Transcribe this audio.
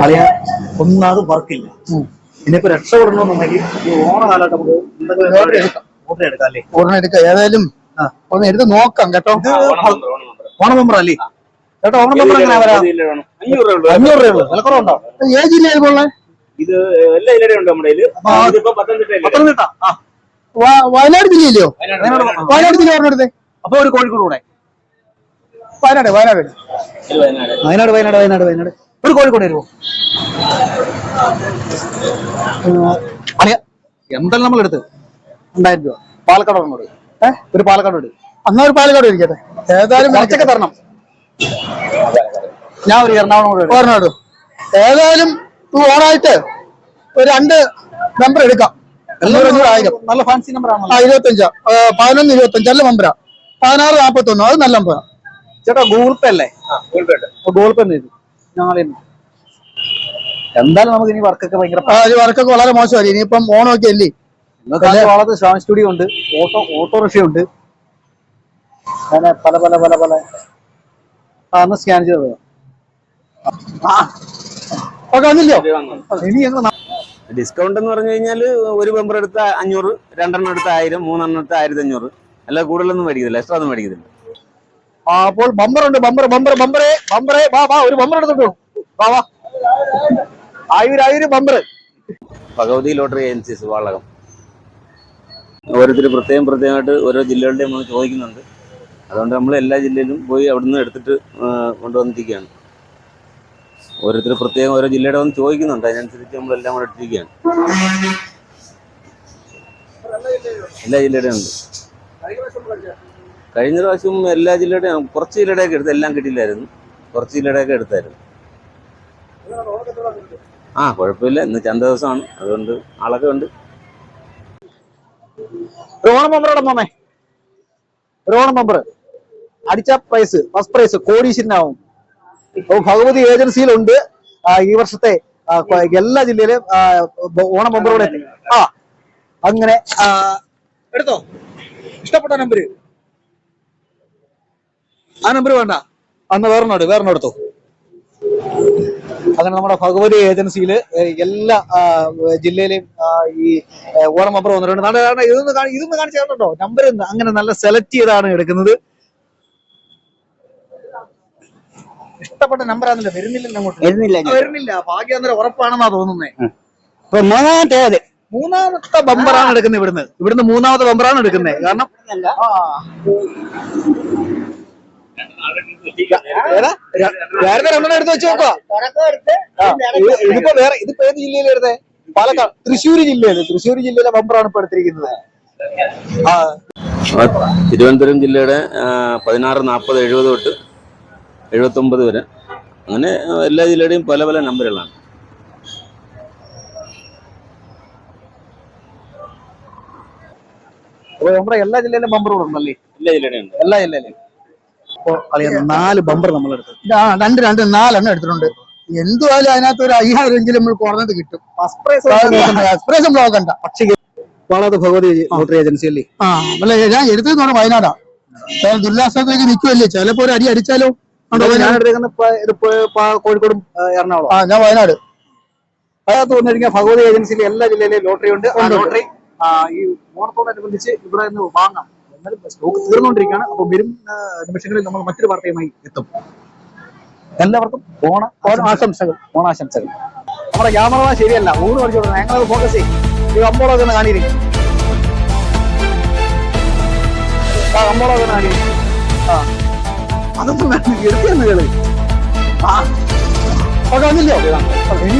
അറിയാൻ ഒന്നാമത് വർക്കില്ല. ഇനിയിപ്പോ രക്ഷപ്പെടണമെന്നുണ്ടെങ്കിൽ ഈ ഓണകാലത്ത് നമുക്ക് ഓർഡർ എടുക്കാം അല്ലേ? ഓർഡർ എടുക്കാം. ഏതായാലും ഒന്ന് എടുത്ത് നോക്കാം കേട്ടോ. ഓണം മെമ്പർ അല്ലേ ചേട്ടാ? ഓണം മെമ്പർ എങ്ങനെ വരാം? 500 രൂപ വിലക്കുറവുണ്ടോ? ഏത് ജില്ലയിലുള്ള ഇത് എല്ലാ ജില്ലയിലും ഉണ്ട് നമ്മുടെ പത്തനംതിട്ട. വയനാട് ജില്ലയിലെയോ? വയനാട് ജില്ല ഓർഡർ എടുത്തേ. അപ്പൊ ഒരു കോഴിക്കോട് കൂടെ. വയനാട് വയനാട് വയനാട് വയനാട് വയനാട് വയനാട് ഒരു കോഴിക്കോട് വരുമോ? എന്തെല്ലാം നമ്മൾ എടുത്ത് 2000 രൂപ. പാലക്കാട് ഒരെണ്ണം എടുക്കും. ഒരു പാലക്കാട് എടുക്കും. അന്നാ ഒരു പാലക്കാട് ഇരിക്കട്ടെ. ഏതായാലും കുറച്ചൊക്കെ തരണം. ഞാൻ ഒരു എറണാകുളം കൂടെ ഓർമ്മ. ഏതായാലും ഓണായിട്ട് ഒരു 2 നമ്പർ എടുക്കാം. 1000 നല്ല ഫാൻസി നമ്പർ ആണ്. 25 11 25 അല്ല നമ്പരാ. 16 41 അത് നല്ല നമ്പറാ ചേട്ടാ. ഗൂഗിൾ പേ അല്ലേ? ഗൂഗിൾ പേ ചെയ്തു ഞങ്ങൾ. എന്തായാലും നമുക്ക് ഇനി വർക്കൊക്കെ ഭയങ്കര വർക്കൊക്കെ വളരെ മോശമായി. ഇനിയിപ്പം ഓണമൊക്കെ അല്ലേ? വളരെ സ്റ്റാൻഡ് സ്റ്റുഡിയോ ഉണ്ട്, ഓട്ടോറിക്ഷ ഉണ്ട്, അങ്ങനെ പല പല പല പല. ഒന്ന് സ്കാൻ ചെയ്ത് ഇനി ഡിസ്കൗണ്ട് എന്ന് പറഞ്ഞു കഴിഞ്ഞാൽ ഒരു മെമ്പർ എടുത്ത 500, 2 എടുത്ത 1000, 3 എടുത്ത 1500. അല്ല കൂടുതലൊന്നും മേടിക്കത്തില്ല, എക്സ്ട്രാ ഒന്നും മേടിക്കത്തില്ല. അപ്പോൾ ബമ്പറുണ്ട്. ബമ്പറേ വാ ഒരു ബമ്പർ എടുത്തിട്ടു. വാ 1000 bumper. Bhagavathi lottery agencies Valakom. ഓരോരുത്തർ പ്രത്യേകമായിട്ട് ഓരോ ജില്ലകളുടെയും നമ്മൾ ചോദിക്കുന്നുണ്ട്. അതുകൊണ്ട് നമ്മൾ എല്ലാ ജില്ലയിലും പോയി അവിടുന്ന് എടുത്തിട്ട് കൊണ്ടുവന്നിരിക്കുകയാണ്. ഓരോരുത്തർ പ്രത്യേകം ഓരോ ജില്ലയുടെ വന്ന് ചോദിക്കുന്നുണ്ട്. അതിനനുസരിച്ച് നമ്മളെല്ലാം കൂടെ എടുത്തിരിക്കുകയാണ്. എല്ലാ ജില്ലയുടെയും ഉണ്ട്. കഴിഞ്ഞ പ്രാവശ്യം എല്ലാ ജില്ലയുടെയും കുറച്ച് ജില്ലയുടെയൊക്കെ എടുത്ത് എല്ലാം കിട്ടിയില്ലായിരുന്നു. കുറച്ച് ജില്ലയുടെയൊക്കെ എടുത്തായിരുന്നു. കുഴപ്പമില്ല. ഇന്ന് ചന്ത ദിവസമാണ്, അതുകൊണ്ട് ആളൊക്കെ ഉണ്ട്. ഓണം മെമ്പറോടെ പോന്നേ. ഓണം മെമ്പർ അടിച്ച പ്രൈസ്, ഫസ്റ്റ് പ്രൈസ് കോടീശ്വരനാവും. ഭഗവതി ഏജൻസിയിലുണ്ട്. ഈ വർഷത്തെ എല്ലാ ജില്ലയിലും ഓണം മെമ്പറോടെ അങ്ങനെ എടുത്തോ. ഇഷ്ടപ്പെട്ട നമ്പര് ആ നമ്പർ വേണ്ട, അന്ന് വേറെണ്ണം എടുത്തോ. അങ്ങനെ നമ്മുടെ ഭഗവതി ഏജൻസിയിൽ എല്ലാ ജില്ലയിലെയും ഈ ഓണം മെമ്പർ വന്നിട്ടുണ്ട്. കാരണം ഇതൊന്ന് കാണിച്ചു കേട്ടോ. നമ്പർ അങ്ങനെ നല്ല സെലക്ട് ചെയ്താണ് എടുക്കുന്നത്. ഇഷ്ടപ്പെട്ട നമ്പറാന്നില്ല. വരുന്നില്ല. ഭാഗ്യം അന്നേരം ഉറപ്പാണെന്നാ തോന്നുന്നേ. മൂന്നാമത്തെ ബമ്പറാണ് എടുക്കുന്നത്. ഇവിടുന്ന് മൂന്നാമത്തെ ബമ്പറാണ് എടുക്കുന്നത്. കാരണം വേറെ 2 എടുത്ത് വെച്ച് നോക്കുക. ഇതിപ്പോ ഏത് ജില്ലയിലെ എടുത്തേ? പാലക്കാട്, തൃശ്ശൂർ ജില്ലയിലെ ബമ്പറാണ് ഇപ്പൊ എടുത്തിരിക്കുന്നത്. തിരുവനന്തപുരം ജില്ലയുടെ 16, 40, 70 തൊട്ട് 79 വരെ. അങ്ങനെ എല്ലാ ജില്ലയുടെയും പല പല നമ്പറുകളാണ്. അപ്പൊ നമ്മുടെ എല്ലാ ജില്ലയിലും ബമ്പറുകളുണ്ടല്ലേ? എല്ലാ ജില്ലയിലും. അപ്പൊ 4 ബമ്പർ നമ്മൾ എടുത്തു. 2 4 എടുത്തിട്ടുണ്ട്. എന്തുവായാലും അതിനകത്ത് ഒരു 5000 നമ്മൾ കുറഞ്ഞത് കിട്ടും. എക്സ്പ്രഷൻ ബ്ലോക്കണ്ട. പക്ഷേ ഭഗവതി ലോട്ടറി ഏജൻസി അല്ലേ? അല്ല, ഞാൻ എടുത്തതെന്ന് പറഞ്ഞാൽ വയനാടാ. ദുരിതാശ്വാസത്തിലേക്ക് നിൽക്കുമല്ലേ? ചിലപ്പോ ഒരു അടി അടിച്ചാലോ. ഞാൻ എടുത്തേക്കുന്ന കോഴിക്കോടും എറണാകുളം. ഞാൻ വയനാട്. അതിനകത്ത് വന്നു കഴിഞ്ഞാൽ ഭഗവതി ഏജൻസിയിലെ എല്ലാ ജില്ലയിലെയും ലോട്ടറി ഉണ്ട്. ലോട്ടറി ഈ ഓണത്തോടനുബന്ധിച്ച് ഇവിടെ നിന്ന് വാങ്ങാം. എന്നാലും സ്റ്റോക്ക് തീർന്നുകൊണ്ടിരിക്കുകയാണ്. അപ്പൊ വരും നിമിഷങ്ങളിൽ നമ്മൾ മറ്റൊരു വാർത്തയുമായി എത്തും. എല്ലാവർക്കും ഓണാശംസകൾ. നമ്മുടെ ക്യാമറ ശരിയല്ല, ഊണ് പഠിച്ചു കൊടുക്കണം. ഞങ്ങളത് ഫോക്കസ് ചെയ്യും. ഈ അമ്പോളൊക്കെ ഒന്ന് കാണിയിരിക്കും. അമ്പോളൊക്കെ ഒന്ന് കാണിയിരിക്കും. അതൊന്നും എടുത്തിരുന്നു കേള്. ഇനി